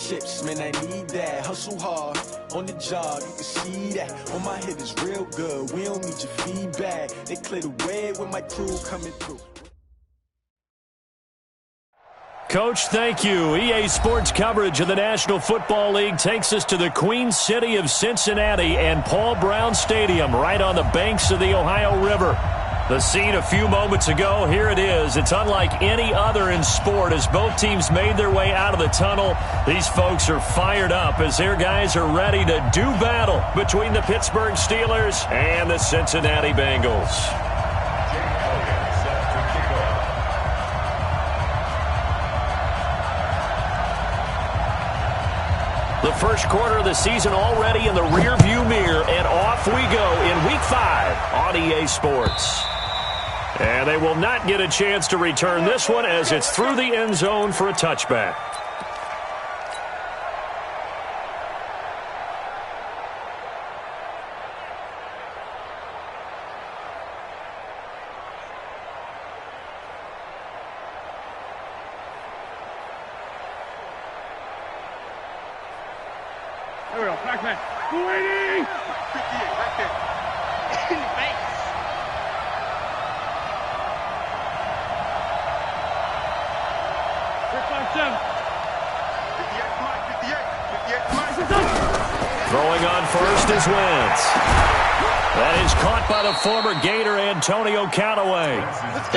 chips, man, I need that. Hustle hard on the job, you can see that. On my hit is real good, we don't need your feedback. They clear the way with my crew coming through. Coach, thank you. EA Sports coverage of the National Football League takes us to the Queen City of Cincinnati and Paul Brown Stadium right on the banks of the Ohio River. The scene a few moments ago, here it is. It's unlike any other in sport as both teams made their way out of the tunnel. These folks are fired up as their guys are ready to do battle between the Pittsburgh Steelers and the Cincinnati Bengals. The first quarter of the season already in the rearview mirror, and off we go in Week 5 on EA Sports. And they will not get a chance to return this one as it's through the end zone for a touchback. There we go, back man. 280! 58, right there. In the face. Throwing on first is Wentz. That is caught by the former Gator Antonio Callaway.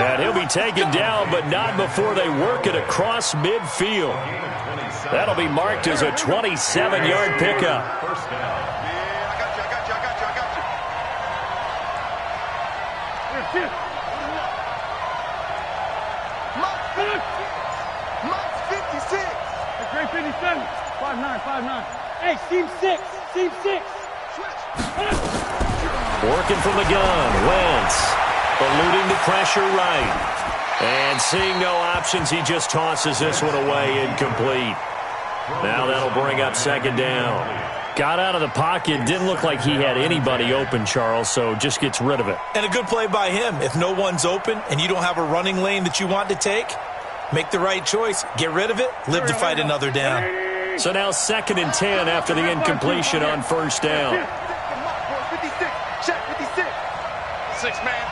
And he'll be taken down, but not before they work it across midfield. That'll be marked as a 27-yard pickup. Mike's 56. Great 57. 5'9", 5'9". Hey, seam 6. Seam 6. Working from the gun, Wentz. Eluding the pressure right. And seeing no options, he just tosses this one away, incomplete. Now that'll bring up second down. Got out of the pocket, didn't look like he had anybody open, Charles, so just gets rid of it. And a good play by him. If no one's open and you don't have a running lane that you want to take, make the right choice. Get rid of it, live to fight another down. So now 2nd and 10 after the incompletion on first down. 56. Check 56. 6 man.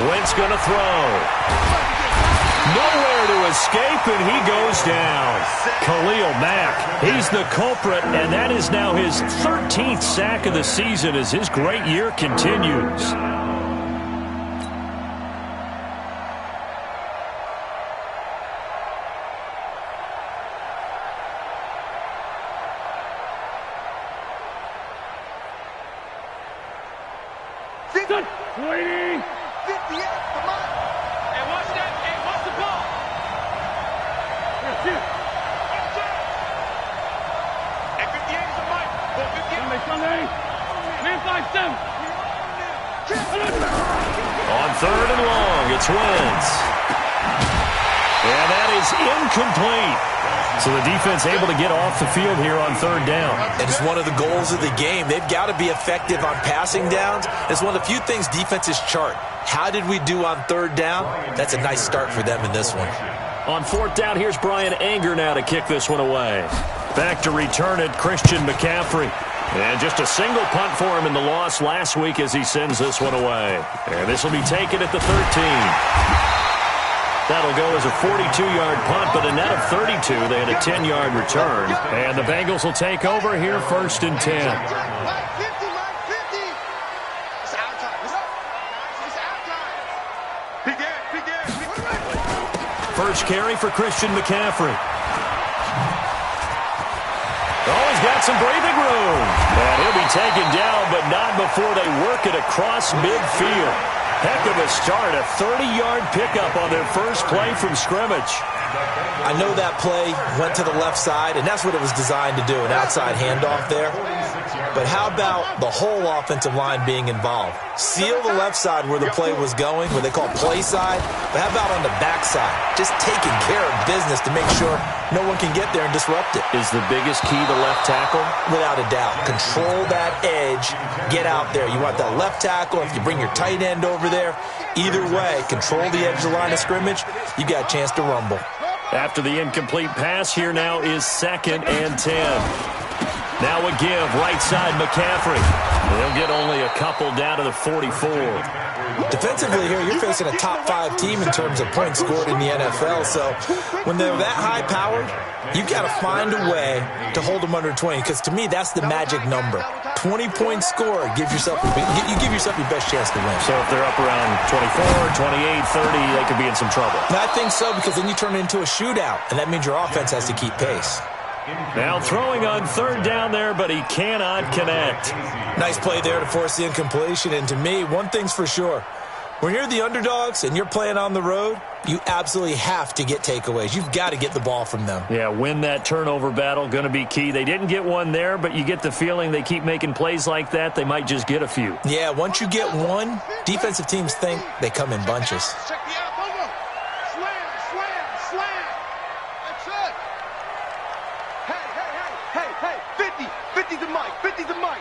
Wentz going to throw. Nowhere to escape, and he goes down. Khalil Mack, he's the culprit, and that is now his 13th sack of the season as his great year continues. Waiting. 58, come on. Hey, watch that. Hey, watch the ball. Here. Hey, 58 is a mic. Go 58. Sunday. Man 5-7. On 3rd and long, it's Wentz. And that is incomplete. So the defense able to get off the field here on 3rd down. And it's one of the goals of the game. They've got to be effective on passing downs. It's one of the few things defenses chart. How did we do on 3rd down? That's a nice start for them in this one. On 4th down, here's Brian Anger now to kick this one away. Back to return it, Christian McCaffrey. And just a single punt for him in the loss last week as he sends this one away. And this will be taken at the 13. That'll go as a 42-yard punt, but a net of 32. They had a 10-yard return. And the Bengals will take over here 1st and 10. First carry for Christian McCaffrey. Oh, he's got some breathing room. And he'll be taken down, but not before they work it across midfield. Heck of a start, a 30-yard pickup on their first play from scrimmage. I know that play went to the left side, and that's what it was designed to do, an outside handoff there. but how about the whole offensive line being involved? Seal the left side where the play was going, what they call play side, but how about on the back side? Just taking care of business to make sure no one can get there and disrupt it. Is the biggest key the left tackle? Without a doubt. Control that edge. Get out there. You want that left tackle. If you bring your tight end over there, either way, control the edge of the line of scrimmage, you got a chance to rumble. After the incomplete pass, here now is 2nd and 10. Now a give, right side, McCaffrey. They'll get only a couple down to the 44. Defensively here, you're facing a top 5 team in terms of points scored in the NFL. So when they're that high-powered, you got to find a way to hold them under 20. Because to me, that's the magic number. 20 points scored, you give yourself your best chance to win. So if they're up around 24, 28, 30, they could be in some trouble. And I think so, because then you turn it into a shootout, and that means your offense has to keep pace. Now throwing on 3rd down there, but he cannot connect. Nice play there to force the incompletion. And to me, one thing's for sure. When you're the underdogs and you're playing on the road, you absolutely have to get takeaways. You've got to get the ball from them. Yeah, win that turnover battle, going to be key. They didn't get one there, but you get the feeling they keep making plays like that, they might just get a few. Yeah, once you get one, defensive teams think they come in bunches. Check the elbow. Slam, slam, slam. That's it. Hey. 50 the mic, 50 the mic.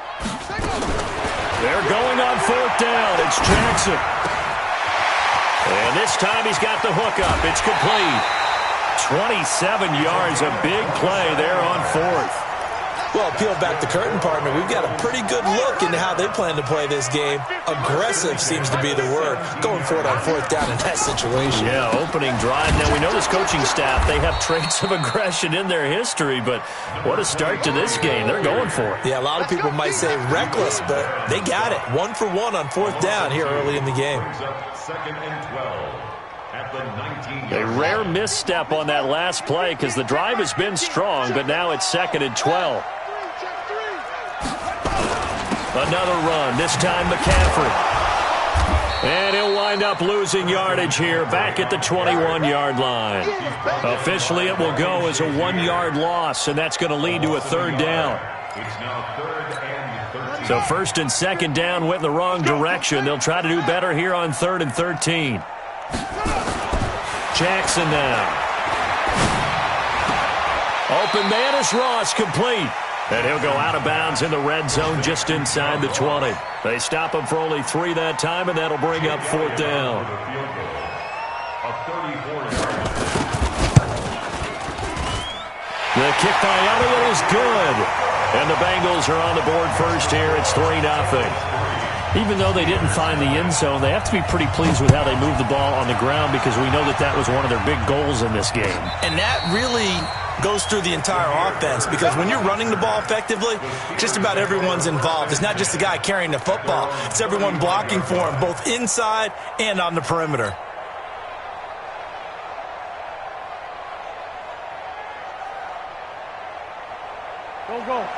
They're going on 4th down. It's Jackson. And this time he's got the hook up. It's complete. 27 yards, a big play there on 4th. Well, peel back the curtain, partner. We've got a pretty good look into how they plan to play this game. Aggressive seems to be the word. Going for it on 4th down in that situation. Yeah, opening drive. Now, we know this coaching staff, they have traits of aggression in their history, but what a start to this game. They're going for it. Yeah, a lot of people might say reckless, but they got it. 1 for 1 on 4th down here early in the game. A rare misstep on that last play because the drive has been strong, but now it's 2nd and 12. Another run, this time McCaffrey. And he'll wind up losing yardage here, back at the 21-yard line. Officially, it will go as a 1-yard loss, and that's going to lead to a 3rd down. So 1st and 2nd down went in the wrong direction. They'll try to do better here on 3rd and 13. Jackson now. Open man is Ross, complete. And he'll go out of bounds in the red zone just inside the 20. They stop him for only 3 that time, and that'll bring up 4th down. The kick by Elliott is good. And the Bengals are on the board first here. It's 3-0. Even though they didn't find the end zone, they have to be pretty pleased with how they moved the ball on the ground because we know that that was one of their big goals in this game. And that really goes through the entire offense because when you're running the ball effectively, just about everyone's involved. It's not just the guy carrying the football. It's everyone blocking for him, both inside and on the perimeter.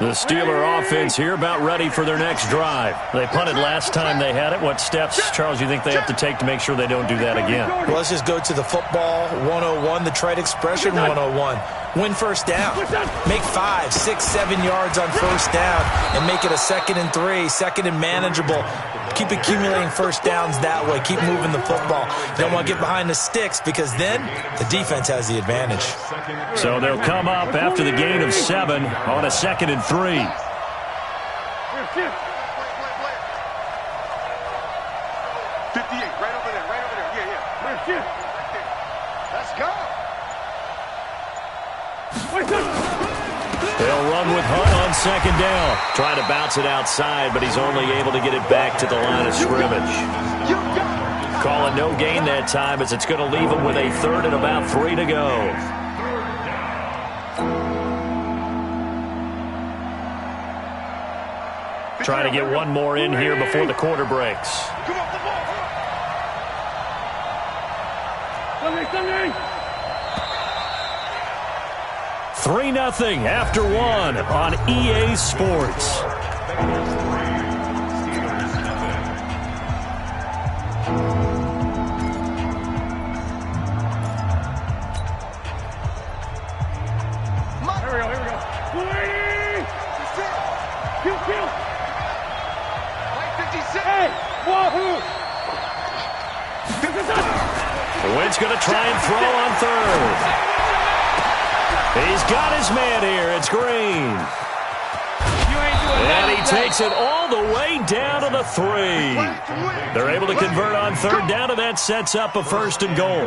The Steeler offense here about ready for their next drive. They punted last time they had it. What steps, Charles, you think they have to take to make sure they don't do that again? Well, let's just go to the football 101, the trade expression 101. Win first down. Make 5, 6, 7 yards on first down and make it a 2nd and 3, 2nd and manageable. Keep accumulating first downs that way. Keep moving the football. You don't want to get behind the sticks because then the defense has the advantage. So they'll come up after the gain of 7 on a 2nd and 3. 58, right over there. Yeah. Let's go. They'll run with Hunt on 2nd down. Trying to bounce it outside, but he's only able to get it back to the line of scrimmage. Calling no gain that time as it's going to leave him with a 3rd and about 3 to go. Trying to get one more in here before the quarter breaks. 3-0 after 1 on EA Sports. Here we go. 280! Kill! He's going to try and throw on third. He's got his man here. It's Green. And he takes it all the way down to the 3. They're able to convert on third down, and that sets up a 1st and goal.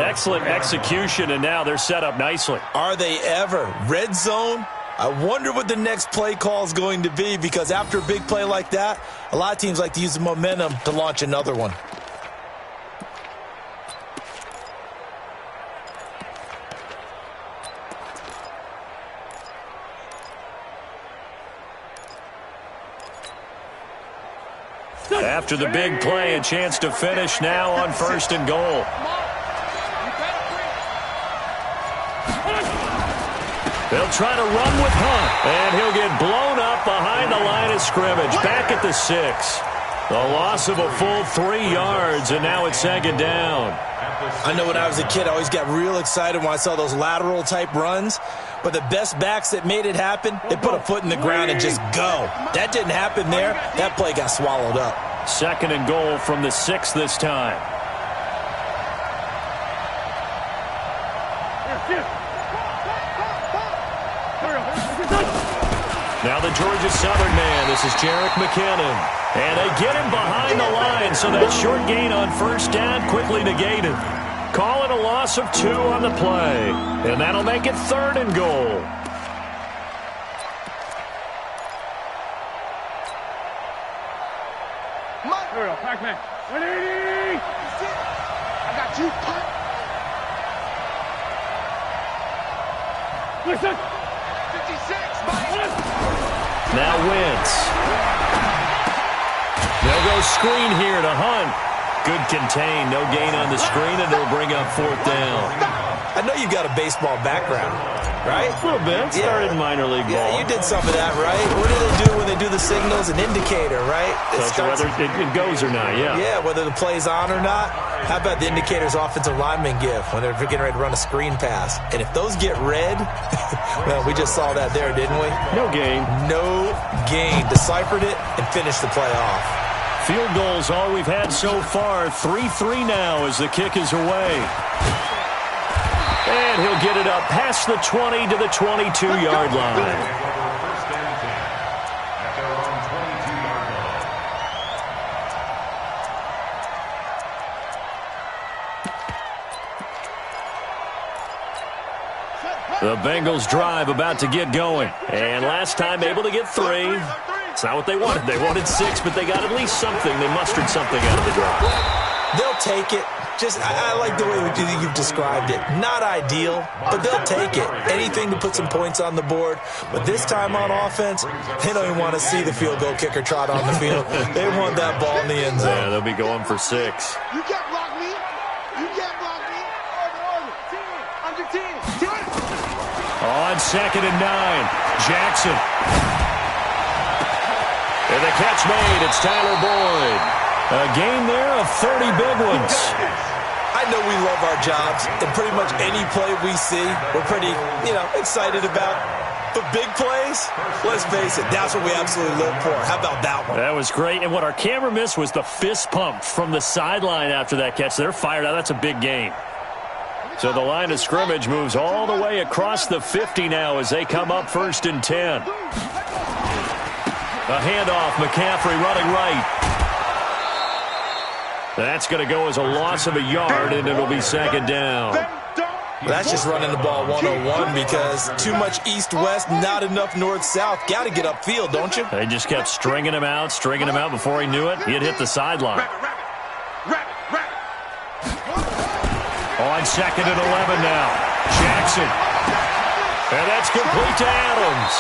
Excellent execution, and now they're set up nicely. Are they ever? Red zone? I wonder what the next play call is going to be, because after a big play like that, a lot of teams like to use the momentum to launch another one. After the big play, a chance to finish now on 1st and goal. They'll try to run with Hunt, and he'll get blown up behind the line of scrimmage. Back at the 6. The loss of a full 3 yards, and now it's 2nd down. I know when I was a kid, I always got real excited when I saw those lateral-type runs. But the best backs that made it happen, they put a foot in the ground and just go. That didn't happen there. That play got swallowed up. 2nd and goal from the 6 this time. Now the Georgia Southern man. This is Jerick McKinnon. And they get him behind the line, so that short gain on 1st down quickly negated. Call it a loss of 2 on the play. And that'll make it 3rd and goal. Pac-Man. 180! I got you. Listen! 56! Now Wentz. They'll go screen here to Hunt. Good contain. No gain on the screen, and it'll bring up 4th down. I know you've got a baseball background, right? A little bit. Started in minor league ball. Yeah, you did some of that, right? What do they do when they do the signals? An indicator, right? So whether it goes or not, yeah. Yeah, whether the play's on or not. How about the indicators offensive linemen give when they're getting ready to run a screen pass? And if those get red, well, we just saw that there, didn't we? No gain. No gain. Deciphered it and finished the play off. Field goals all we've had so far. 3-3 now as the kick is away. And he'll get it up past the 20 to the 22-yard line. The Bengals drive about to get going. And last time able to get 3. It's not what they wanted. They wanted 6, but they got at least something. They mustered something out of the drive. They'll take it. Just, I like the way you've described it. Not ideal, but they'll take it. Anything to put some points on the board. But this time on offense, they don't even want to see the field goal kicker trot on the field. They want that ball in the end zone. Yeah, they'll be going for 6. You can't block me. You can't block me. Order. Team. Under team. On 2nd and 9, Jackson. And the catch made. It's Tyler Boyd. A gain there of 30 big ones. I know we love our jobs, and pretty much any play we see, we're pretty, excited about. But big plays, let's face it, that's what we absolutely live for. How about that one? That was great. And what our camera missed was the fist pump from the sideline after that catch. They're fired out. That's a big gain. So the line of scrimmage moves all the way across the 50 now as they come up 1st and 10. A handoff, McCaffrey running right. That's going to go as a loss of a yard, and it'll be 2nd down. Well, that's just running the ball 101 because too much east-west, not enough north-south. Got to get upfield, don't you? They just kept stringing him out before he knew it. He had hit the sideline. On 2nd and 11 now. Jackson. And that's complete to Adams.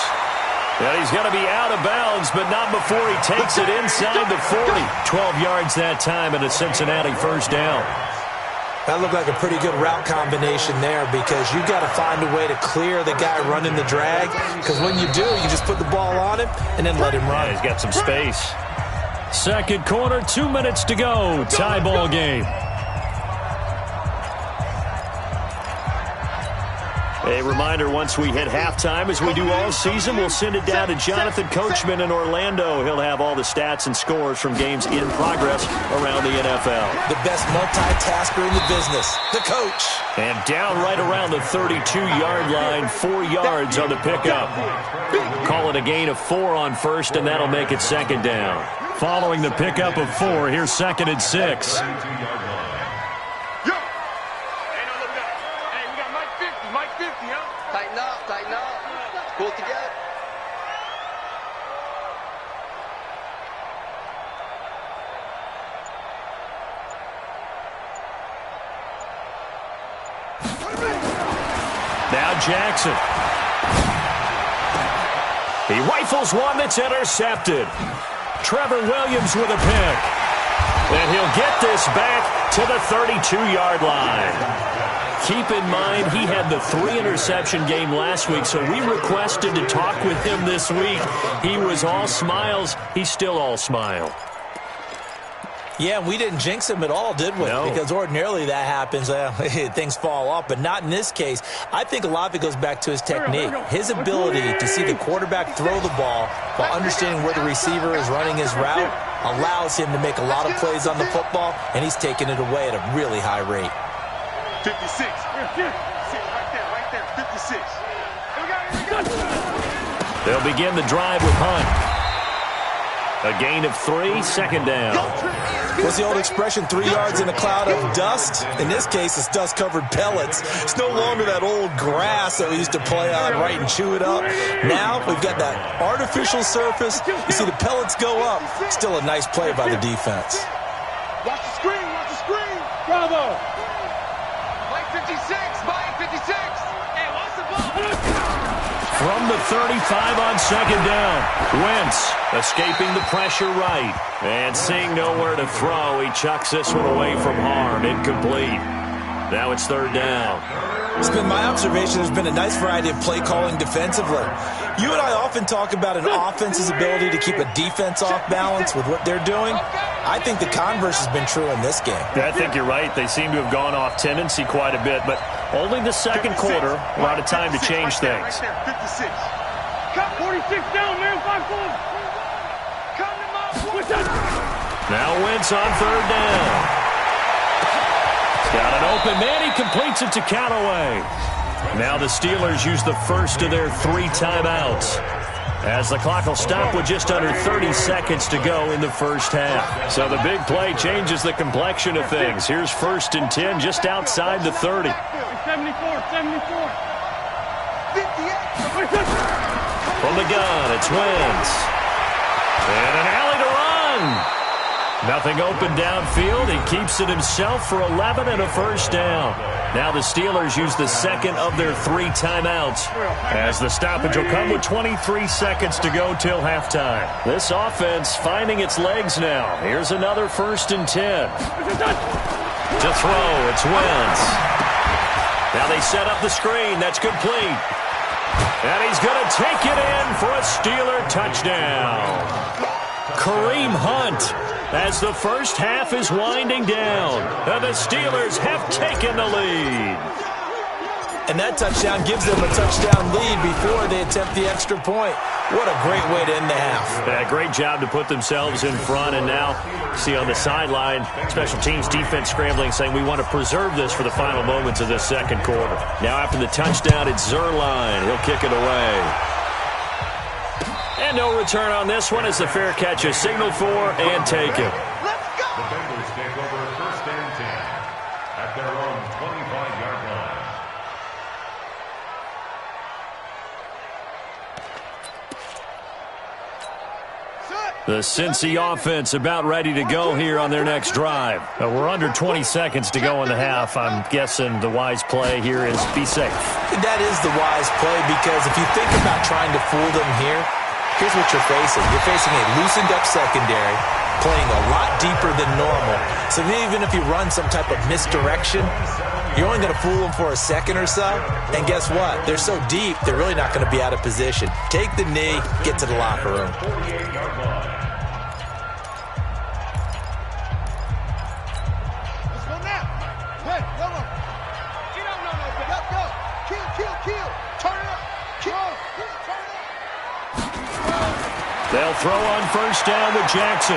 And he's going to be out of bounds, but not before he takes it inside the 40. 12 yards that time and a Cincinnati 1st down. That looked like a pretty good route combination there because you've got to find a way to clear the guy running the drag because when you do, you just put the ball on him and then let him run. Yeah, he's got some space. 2nd quarter, 2 minutes to go. Tie ball game. A reminder, once we hit halftime, as we do all season, we'll send it down to Jonathan Coachman in Orlando. He'll have all the stats and scores from games in progress around the NFL. The best multitasker in the business, the coach. And down right around the 32-yard line, 4 yards on the pickup. Call it a gain of 4 on first, and that'll make it second down. Following the pickup of 4, here's 2nd and 6. Tighten up. Pull together. Now Jackson. He rifles one that's intercepted. Trevor Williams with a pick. And he'll get this back to the 32-yard line. Keep in mind, he had the 3-interception game last week, so we requested to talk with him this week. He was all smiles. He's still all smile. Yeah, we didn't jinx him at all, did we? No. Because ordinarily that happens. Things fall off, but not in this case. I think a lot of it goes back to his technique. His ability to see the quarterback throw the ball while understanding where the receiver is running his route allows him to make a lot of plays on the football, and he's taking it away at a really high rate. 56. Right there. 56. They'll begin the drive with Hunt. A gain of 3, second down. What's the old expression, 3 yards in a cloud of dust? In this case, it's dust-covered pellets. It's no longer that old grass that we used to play on, right, and chew it up. Now we've got that artificial surface. You see the pellets go up. Still a nice play by the defense. Watch the screen. Bravo. Mike 56. Hey, watch the ball. From the 35 on second down. Wentz escaping the pressure right. And seeing nowhere to throw, he chucks this one away from harm. Incomplete. Now it's third down. It's been my observation there's been a nice variety of play calling defensively. You and I often talk about an offense's ability to keep a defense off balance with what they're doing. I think the converse has been true in this game. I think you're right. They seem to have gone off tendency quite a bit, but only the second quarter, a lot of time to change things. 56. Cut 46 down, man. 5-4. Now Wentz on third down. He's got an open man. He completes it to Callaway. Now the Steelers use the first of their 3 timeouts, as the clock will stop with just under 30 seconds to go in the first half. So the big play changes the complexion of things. Here's 1st and 10 just outside the 30. 74. From the gun, it's Wentz. And an alley to run. Nothing open downfield. He keeps it himself for 11 and a first down. Now the Steelers use the second of their 3 timeouts, as the stoppage will come with 23 seconds to go till halftime. This offense finding its legs now. Here's another 1st and 10. To throw, it's Wentz. Now they set up the screen. That's complete. And he's going to take it in for a Steeler touchdown. Kareem Hunt, as the first half is winding down, and the Steelers have taken the lead. And that touchdown gives them a touchdown lead before they attempt the extra point. What a great way to end the half. Yeah, great job to put themselves in front, and now see on the sideline, special teams defense scrambling, saying we want to preserve this for the final moments of this second quarter. Now after the touchdown, it's Zerline. He'll kick it away. And no return on this one as the fair catch is signaled for and taken. Let's go. The Bengals take over 1st and 10 at their own 25-yard line. The Cincy offense about ready to go here on their next drive. We're under 20 seconds to go in the half. I'm guessing the wise play here is be safe. That is the wise play, because if you think about trying to fool them here, here's what you're facing. You're facing a loosened up secondary, playing a lot deeper than normal. So even if you run some type of misdirection, you're only going to fool them for a second or so. And guess what? They're so deep, they're really not going to be out of position. Take the knee, get to the locker room. Let's go now. Hey, yellow. Go. Kill. They'll throw on first down with Jackson.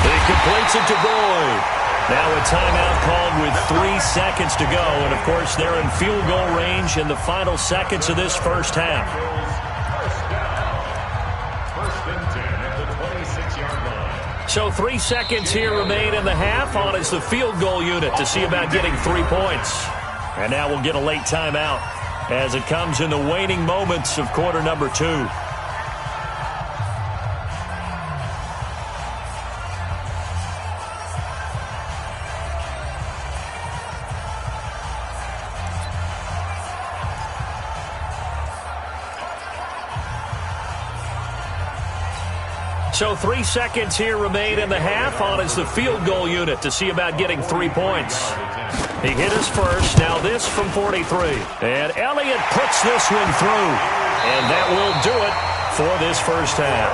He completes it to Boyd. Now a timeout called with 3 seconds to go. And, of course, they're in field goal range in the final seconds of this first half. First and 10 at the 26-yard line. So 3 seconds here remain in the half. On is the field goal unit to see about getting 3 points. And now we'll get a late timeout as it comes in the waning moments of quarter number 2. So 3 seconds here remain in the half. On is the field goal unit to see about getting 3 points. He hit his first. Now this from 43. And Elliott puts this one through. And that will do it for this first half.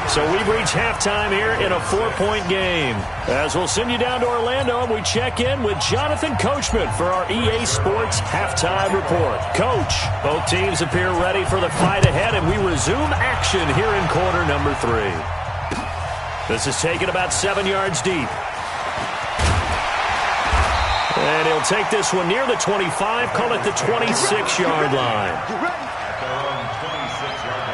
So we've reached halftime here in a 4-point game. As we'll send you down to Orlando, we check in with Jonathan Coachman for our EA Sports Halftime Report. Coach, both teams appear ready for the fight ahead, and we resume action here in quarter number 3. This is taken about 7 yards deep. And he'll take this one near the 25, call it the 26-yard line. At their own 26-yard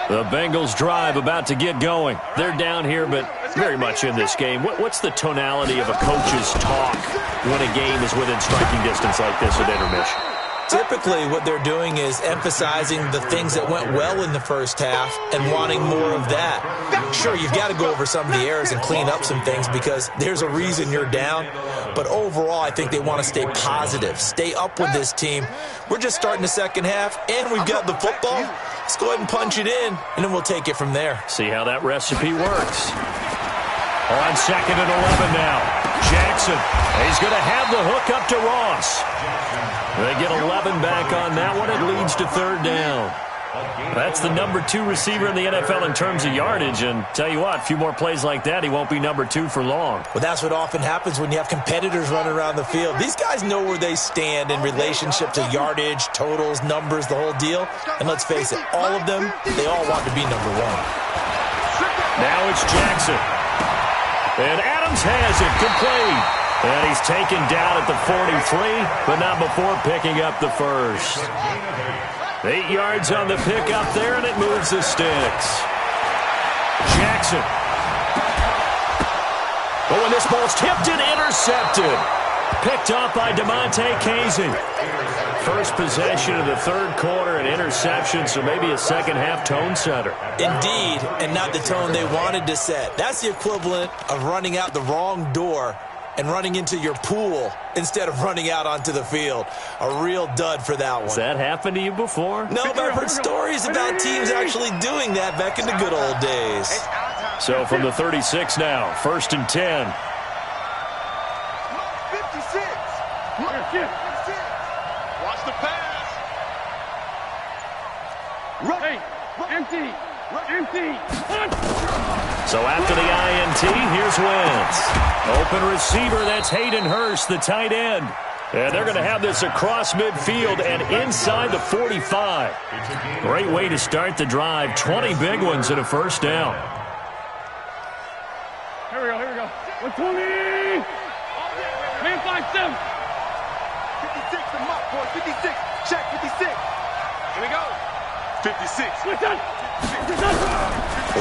line. The Bengals drive about to get going. They're down here, but very much in this game. What's the tonality of a coach's talk when a game is within striking distance like this at intermission? Typically, what they're doing is emphasizing the things that went well in the first half and wanting more of that. Sure, you've got to go over some of the errors and clean up some things because there's a reason you're down. But overall, I think they want to stay positive, stay up with this team. We're just starting the second half, and we've got the football. Let's go ahead and punch it in, and then we'll take it from there. See how that recipe works. On second and 11 now. Jackson. He's going to have the hook up to Ross. They get 11 back on that one. It leads to third down. That's the number 2 receiver in the NFL in terms of yardage. And tell you what, a few more plays like that, he won't be number 2 for long. Well, that's what often happens when you have competitors running around the field. These guys know where they stand in relationship to yardage, totals, numbers, the whole deal. And let's face it, all of them, they all want to be number 1. Now it's Jackson. And Adams has it complete. And he's taken down at the 43, but not before picking up the first. 8 yards on the pickup there, and it moves the sticks. Jackson. Oh, and this ball's tipped and intercepted. Picked off by DeMonte Casey. First possession of the third quarter, an interception, so maybe a second-half tone setter. Indeed, and not the tone they wanted to set. That's the equivalent of running out the wrong door and running into your pool instead of running out onto the field. A real dud for that one. Has that happened to you before? No, but I've heard stories about teams actually doing that back in the good old days. So from the 36 now, first and 10. 56. Watch the pass. Hey, empty. So after the INT, here's Wentz. Open receiver, that's Hayden Hurst, the tight end. And they're going to have this across midfield and inside the 45. Great way to start the drive. 20 big ones and a first down. Here we go. 120. Man 5-7. 56, the mark, boy. 56. Check, 56. Here we go. 56.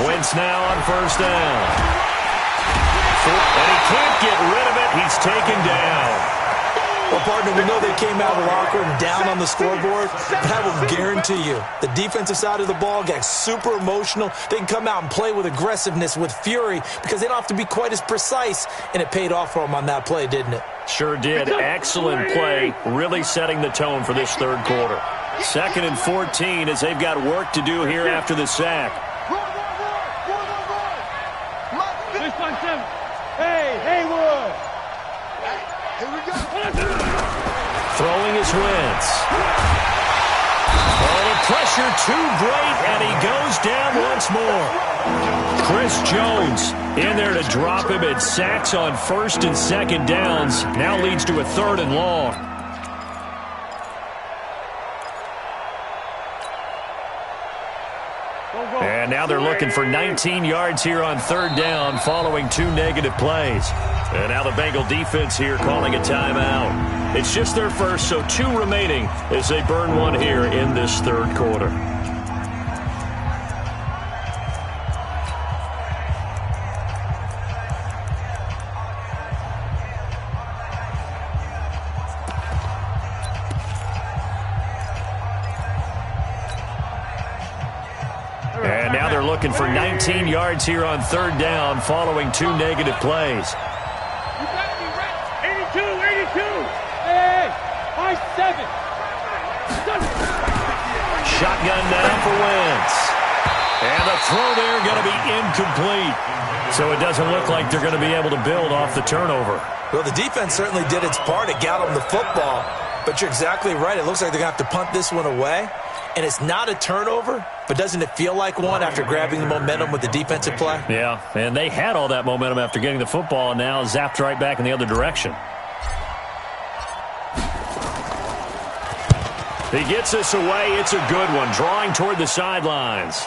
Wentz now on first down. And he can't get rid of it. He's taken down. Well, partner, we know they came out of the locker room down on the scoreboard, but I will guarantee you the defensive side of the ball got super emotional. They can come out and play with aggressiveness, with fury, because they don't have to be quite as precise, and it paid off for them on that play, didn't it? Sure did. Excellent play, really setting the tone for this third quarter. Second and 14 as they've got work to do here after the sack. Hey, Haywood. Here we go. Throwing his Wentz. Oh, the pressure pressure too great, and he goes down once more. Chris Jones in there to drop him. It sacks on first and second downs. Now leads to a 3rd and long. And now they're looking for 19 yards here on 3rd down following 2 negative plays. And now the Bengal defense here calling a timeout. It's just their first, so 2 remaining as they burn 1 here in this 3rd quarter. And now they're looking for 19 yards here on 3rd down following 2 negative plays. You got me right. 82, 82. Hey, 5-7. Shotgun now for Wentz. And the throw there going to be incomplete. So it doesn't look like they're going to be able to build off the turnover. Well, the defense certainly did its part. It got them the football. But you're exactly right. It looks like they're going to have to punt this one away. And it's not a turnover, but doesn't it feel like one after grabbing the momentum with the defensive play? Yeah, and they had all that momentum after getting the football, and now zapped right back in the other direction. He gets this away. It's a good one, drawing toward the sidelines.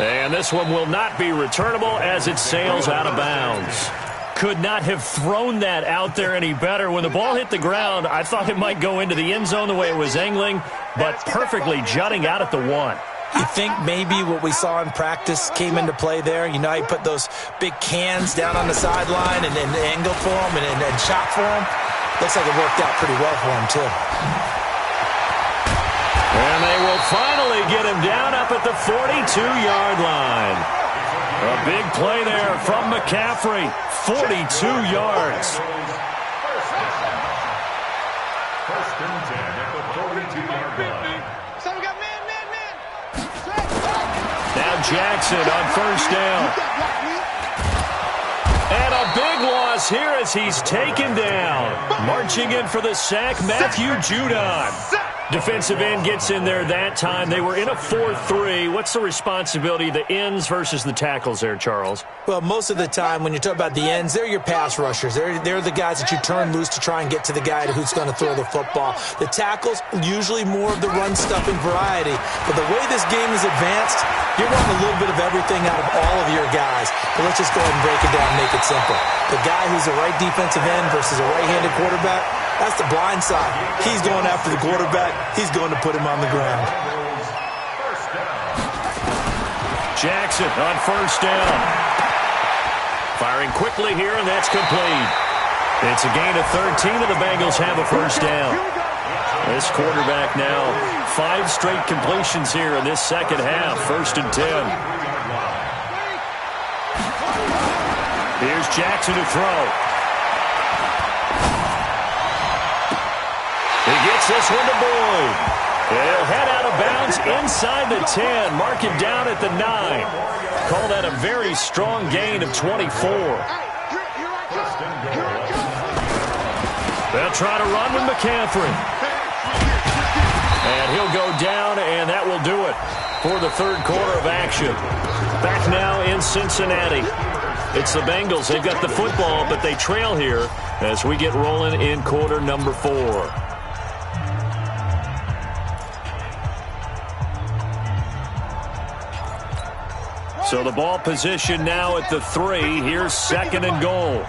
And this one will not be returnable as it sails out of bounds. Could not have thrown that out there any better. When the ball hit the ground, I thought it might go into the end zone the way it was angling, but perfectly jutting out at the 1. You think maybe what we saw in practice came into play there? You know how you put those big cans down on the sideline and angle for them and shot for them? Looks like it worked out pretty well for him, too. And they will finally get him down up at the 42-yard line. A big play there from McCaffrey. 42 yards. First and 10 at the 42-yard line. So we got man. Now Jackson on 1st down. And a big loss here as he's taken down. Marching in for the sack, Matthew Judon. Defensive end gets in there that time. They were in a 4-3. What's the responsibility, the ends versus the tackles there, Charles? Well, most of the time when you talk about the ends, they're your pass rushers. They're the guys that you turn loose to try and get to the guy who's going to throw the football. The tackles, usually more of the run-stuffing variety. But the way this game is advanced, you're running a little bit of everything out of all of your guys. But let's just go ahead and break it down and make it simple. The guy who's a right defensive end versus a right-handed quarterback, that's the blind side. He's going after the quarterback. He's going to put him on the ground. Jackson on 1st down. Firing quickly here, and that's complete. It's a gain of 13, and the Bengals have a 1st down. This quarterback now, 5 straight completions here in this second half. 1st and 10. Here's Jackson to throw. He gets this one to Boyd. He'll head out of bounds inside the 10. Mark him down at the 9. Call that a very strong gain of 24. They'll try to run with McCaffrey. And he'll go down, and that will do it for the 3rd quarter of action. Back now in Cincinnati. It's the Bengals. They've got the football, but they trail here as we get rolling in quarter number 4. So the ball position now at the 3. Here's 2nd and goal.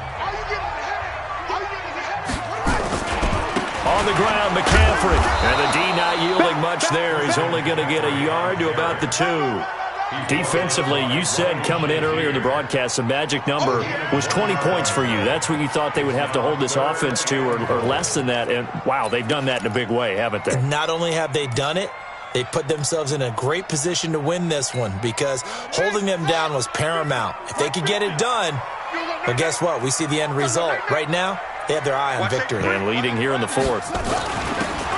On the ground, McCaffrey. And the D not yielding much there. He's only going to get a yard to about the 2. Defensively, you said coming in earlier in the broadcast, the magic number was 20 points for you. That's what you thought they would have to hold this offense to, or less than that. And, wow, they've done that in a big way, haven't they? And not only have they done it, they put themselves in a great position to win this one because holding them down was paramount. If they could get it done, well, guess what? We see the end result. Right now, they have their eye on victory. And leading here in the 4th.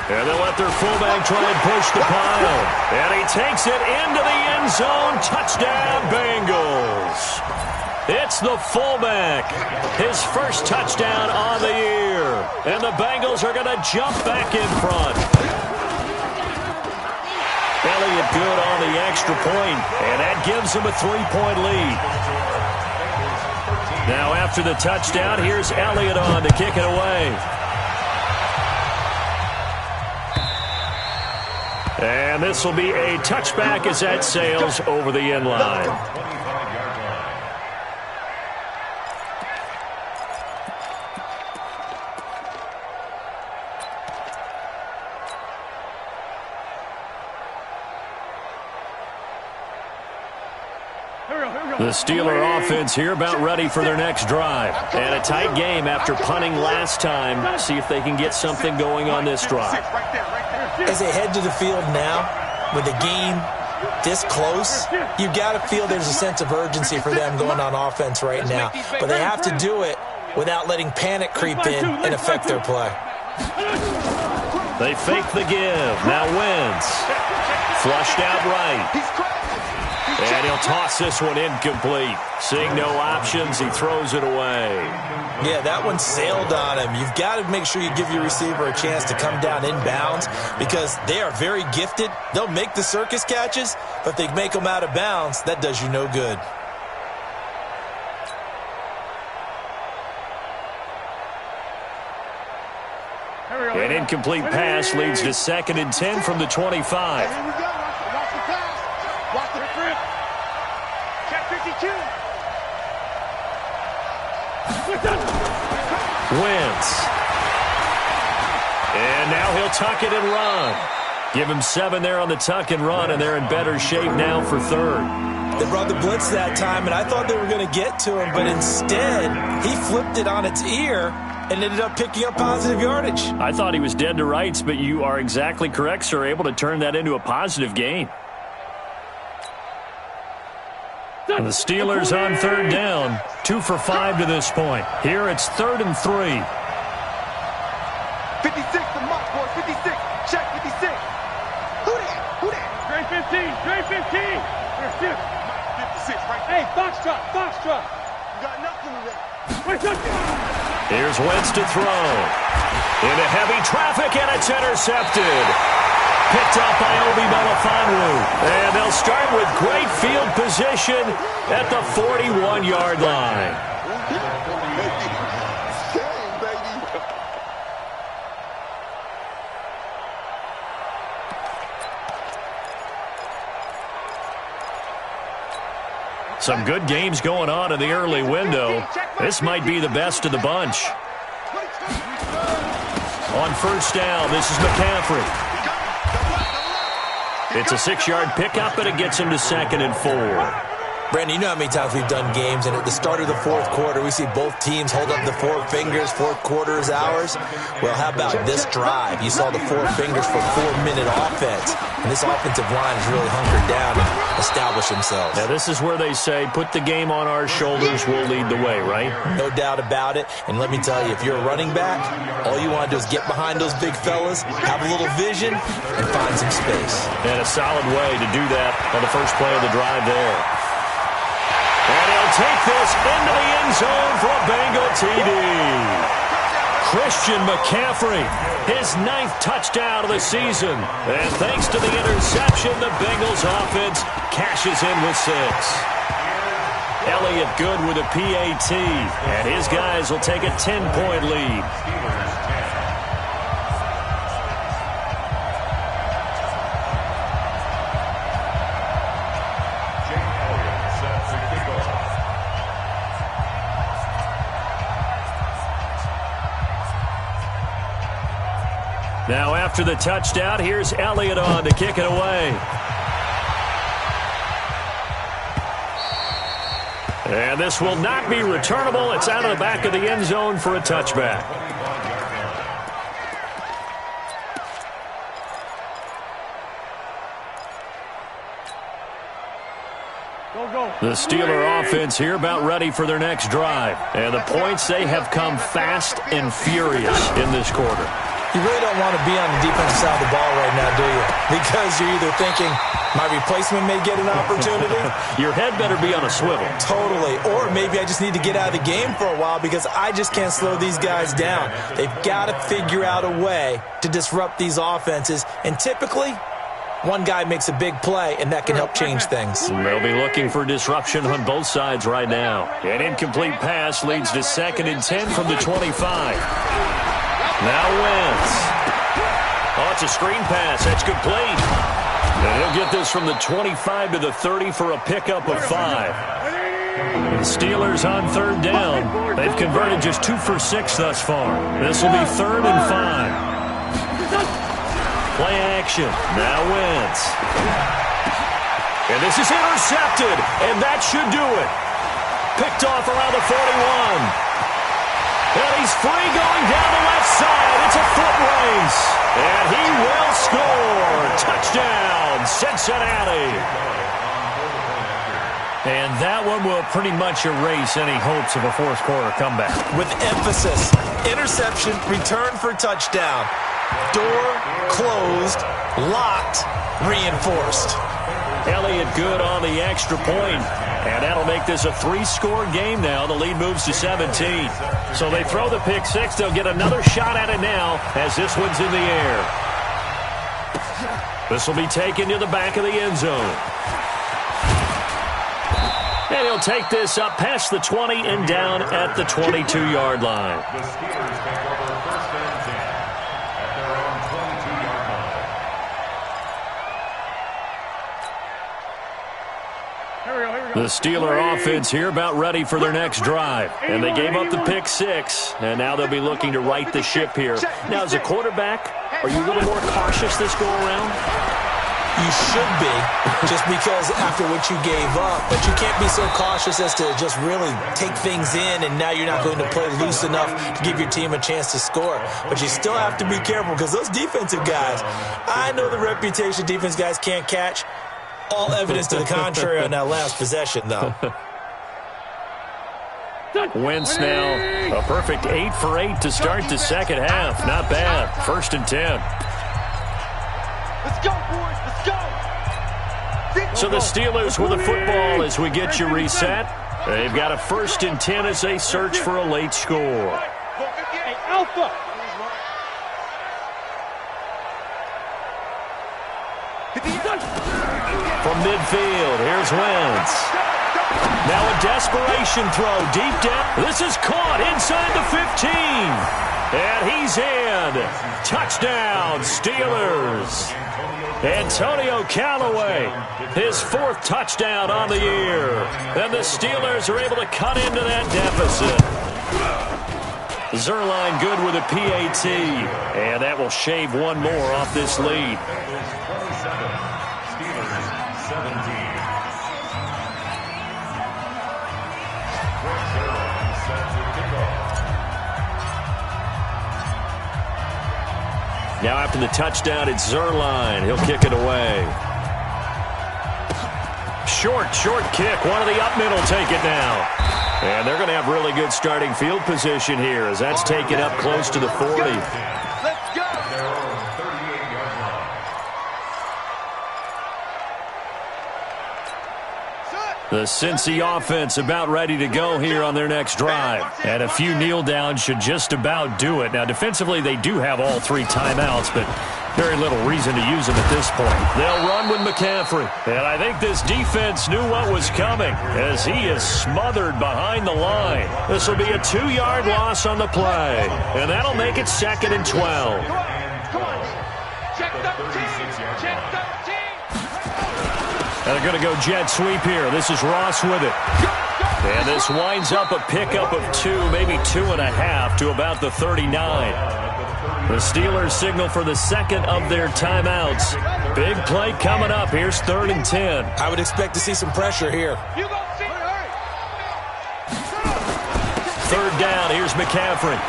And they'll let their fullback try and push the pile. And he takes it into the end zone. Touchdown, Bengals. It's the fullback. His first touchdown on the year. And the Bengals are going to jump back in front. Elliott up good on the extra point, and that gives them a 3-point lead. Now after the touchdown, here's Elliott on to kick it away. And this will be a touchback as that sails over the end line. The Steeler offense here about ready for their next drive. And a tight game after punting last time. See if they can get something going on this drive. As they head to the field now, with the game this close, you've got to feel there's a sense of urgency for them going on offense right now. But they have to do it without letting panic creep in and affect their play. They fake the give. Now Wentz. Flushed out right. And he'll toss this one incomplete. Seeing no options, he throws it away. Yeah, that one sailed on him. You've got to make sure you give your receiver a chance to come down inbounds because they are very gifted. They'll make the circus catches, but if they make them out of bounds, that does you no good. An incomplete pass leads to 2nd and 10 from the 25. Here we go. Watch the pass. Watch the grip. Check 52. Wentz. And now he'll tuck it and run. Give him 7 there on the tuck and run, and they're in better shape now for 3rd. They brought the blitz that time, and I thought they were going to get to him, but instead he flipped it on its ear and ended up picking up positive yardage. I thought he was dead to rights, but you are exactly correct, sir. Able to turn that into a positive gain. And the Steelers on 3rd down. 2 for 5 to this point. Here it's 3rd and 3. 56 to Muck, boy. 56. Check 56. Who that? Who that? Straight 15. Straight 15. Here, shift. 56 right there. Hey, foxtrot. Foxtrot. You got nothing to that. Wait, Here's Wentz to throw. Into heavy traffic, and it's intercepted. Picked up by Obi Melifonwu. And they'll start with great field position at the 41-yard line. Some good games going on in the early window. This might be the best of the bunch. On 1st down, this is McCaffrey. It's a 6-yard pickup, and it gets him to 2nd and 4. Brandon, you know how many times we've done games, and at the start of the 4th quarter, we see both teams hold up the 4 fingers, 4th quarter is ours. Well, how about this drive? You saw the 4 fingers for 4-minute offense, and this offensive line has really hunkered down and established themselves. Now, this is where they say, put the game on our shoulders, we'll lead the way, right? No doubt about it, and let me tell you, if you're a running back, all you want to do is get behind those big fellas, have a little vision, and find some space. And a solid way to do that on the first play of the drive there. And he'll take this into the end zone for a Bengal TD. Christian McCaffrey, his 9th touchdown of the season. And thanks to the interception, the Bengals offense cashes in with 6. Elliott good with a PAT, and his guys will take a 10-point lead. Now after the touchdown, here's Elliott on to kick it away. And this will not be returnable. It's out of the back of the end zone for a touchback. The Steeler offense here about ready for their next drive. And the points, they have come fast and furious in this quarter. You really don't want to be on the defensive side of the ball right now, do you? Because you're either thinking, my replacement may get an opportunity. Your head better be on a swivel. Totally. Or maybe I just need to get out of the game for a while because I just can't slow these guys down. They've got to figure out a way to disrupt these offenses. And typically, One guy makes a big play, and that can help change things. They'll be looking for disruption on both sides right now. An incomplete pass leads to 2nd and 10 from the 25. Now Wentz. Oh, it's a screen pass. That's complete. And he'll get this from the 25 to the 30 for a pickup of 5. The Steelers on 3rd down. They've converted just 2 for 6 thus far. This will be 3rd and 5. Play action. Now Wentz. And this is intercepted. And that should do it. Picked off around the 41. And he's free going down the left side. It's a foot race. And he will score. Touchdown, Cincinnati. And that one will pretty much erase any hopes of a fourth quarter comeback. With emphasis, interception, return for touchdown. Door closed, locked, reinforced. Elliott good on the extra point. And that'll make this a 3-score game now. The lead moves to 17. So they throw the pick 6. They'll get another shot at it now as this one's in the air. This will be taken to the back of the end zone. And he'll take this up past the 20 and down at the 22-yard line. The Steelers take over 1st and 10 at their own 22-yard line. The Steeler offense here about ready for their next drive. And they gave up the pick 6, and now they'll be looking to right the ship here. Now, as a quarterback, are you a little more cautious this go-around? You should be, just because after what you gave up, but you can't be so cautious as to just really take things in, and now you're not going to play loose enough to give your team a chance to score. But you still have to be careful because those defensive guys, I know the reputation defense guys can't catch. All evidence to the contrary on that last possession, though. Wentz now a perfect 8 for 8 to start the second half. Not bad. 1st and 10. Let's go, boys. Let's go. So the Steelers with the football as we get you reset. They've got a 1st and 10 as they search for a late score. Hey, Alpha. From midfield, here's Wentz. Now a desperation throw deep down. This is caught inside the 15. And he's in. Touchdown, Steelers. Antonio Callaway, his 4th touchdown on the year. And the Steelers are able to cut into that deficit. Zerline good with a PAT. And that will shave one more off this lead. Now after the touchdown, it's Zerline. He'll kick it away. Short kick. One of the up middle take it now. And they're going to have really good starting field position here as that's taken up close to the 40. Let's go. The Cincy offense about ready to go here on their next drive. And a few kneel downs should just about do it. Now, defensively, they do have all 3 timeouts, but very little reason to use them at this point. They'll run with McCaffrey. And I think this defense knew what was coming as he is smothered behind the line. This will be a 2-yard loss on the play. And that'll make it 2nd and 12. Come on. Check 13. Check 13. And they're going to go jet sweep here. This is Ross with it. And this winds up a pickup of 2, maybe 2.5 to about the 39. The Steelers signal for the 2nd of their timeouts. Big play coming up. Here's 3rd and 10. I would expect to see some pressure here. 3rd down. Here's McCaffrey.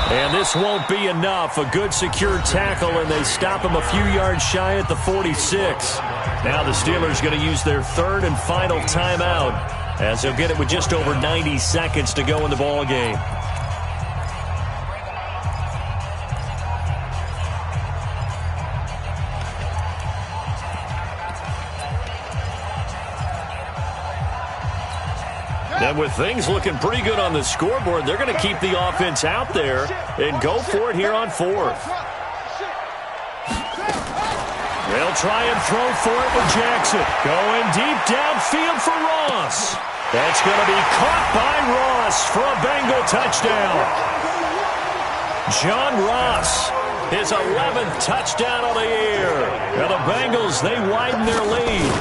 And this won't be enough. A good secure tackle, and they stop him a few yards shy at the 46. Now the Steelers going to use their 3rd and final timeout as they'll get it with just over 90 seconds to go in the ball game. And with things looking pretty good on the scoreboard, they're going to keep the offense out there and go for it here on 4th. They'll try and throw for it with Jackson. Going deep downfield for Ross. That's going to be caught by Ross for a Bengal touchdown. John Ross, his 11th touchdown of the year. And the Bengals, they widen their lead.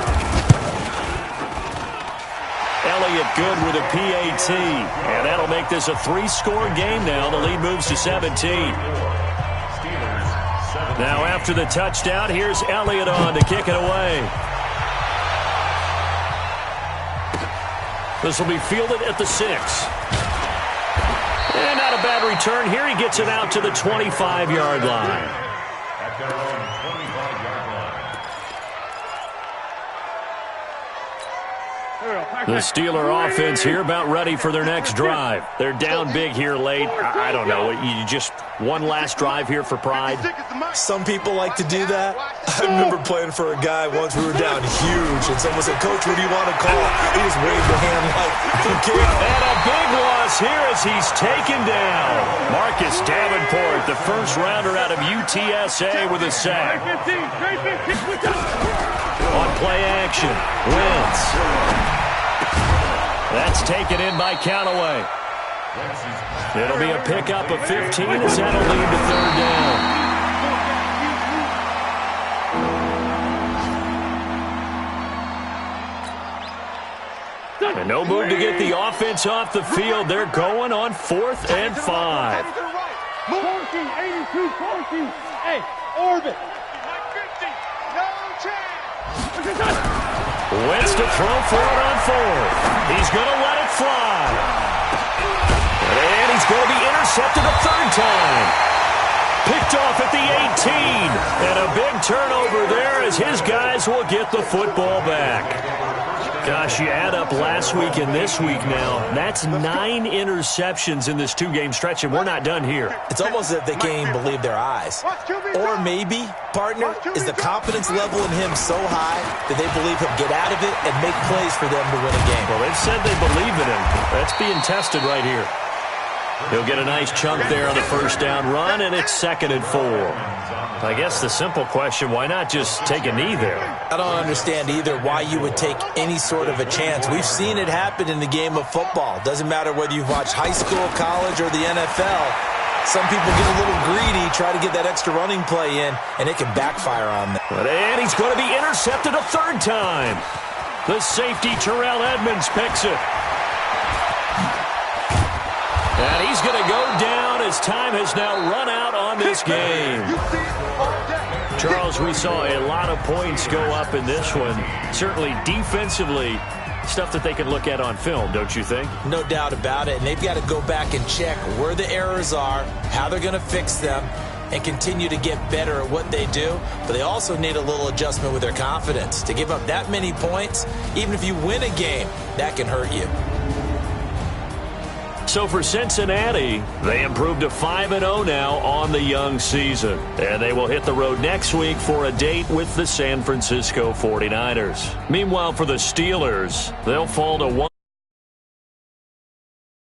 Elliott good with a PAT. And that'll make this a 3-score game now. The lead moves to 17. Now after the touchdown, here's Elliott on to kick it away. This will be fielded at the 6. And not a bad return here. He gets it out to the 25-yard line. At their own 25-yard line. The Steeler offense here about ready for their next drive. They're down big here late. I don't know. You just one last drive here for pride? Some people like to do that. I remember playing for a guy once. We were down huge, and someone said, "Coach, what do you want to call?" He just waved a hand like, okay. And a big loss here as he's taken down. Marcus Davenport, the first rounder out of UTSA with a sack. On play action, Wentz. That's taken in by Callaway. It'll be a pickup of 15 as that'll lead to third down. And no move to get the offense off the field. They're going on 4th and 5. 1482, 14. Hey, orbit. Wentz to throw for it on 4th. He's going to let it fly. And he's going to be intercepted a 3rd time. Picked off at the 18. And a big turnover there as his guys will get the football back. Gosh, you add up last week and this week now. That's 9 interceptions in this 2-game stretch, and we're not done here. It's almost as if they can't even believe their eyes. Or maybe, partner, is the confidence level in him so high that they believe he'll get out of it and make plays for them to win a game. Well, they've said they believe in him. That's being tested right here. He'll get a nice chunk there on the first down run, and it's 2nd and 4. I guess the simple question, why not just take a knee there? I don't understand either why you would take any sort of a chance. We've seen it happen in the game of football. Doesn't matter whether you've watched high school, college, or the NFL. Some people get a little greedy, try to get that extra running play in, and it can backfire on them. And he's going to be intercepted a 3rd time. The safety, Terrell Edmonds, picks it. And he's going to go down as time has now run out on this game. Charles, we saw a lot of points go up in this one. Certainly defensively, stuff that they can look at on film, don't you think? No doubt about it. And they've got to go back and check where the errors are, how they're going to fix them, and continue to get better at what they do. But they also need a little adjustment with their confidence. To give up that many points, even if you win a game, that can hurt you. So for Cincinnati, they improved to 5-0 now on the young season. And they will hit the road next week for a date with the San Francisco 49ers. Meanwhile, for the Steelers, they'll fall to 1.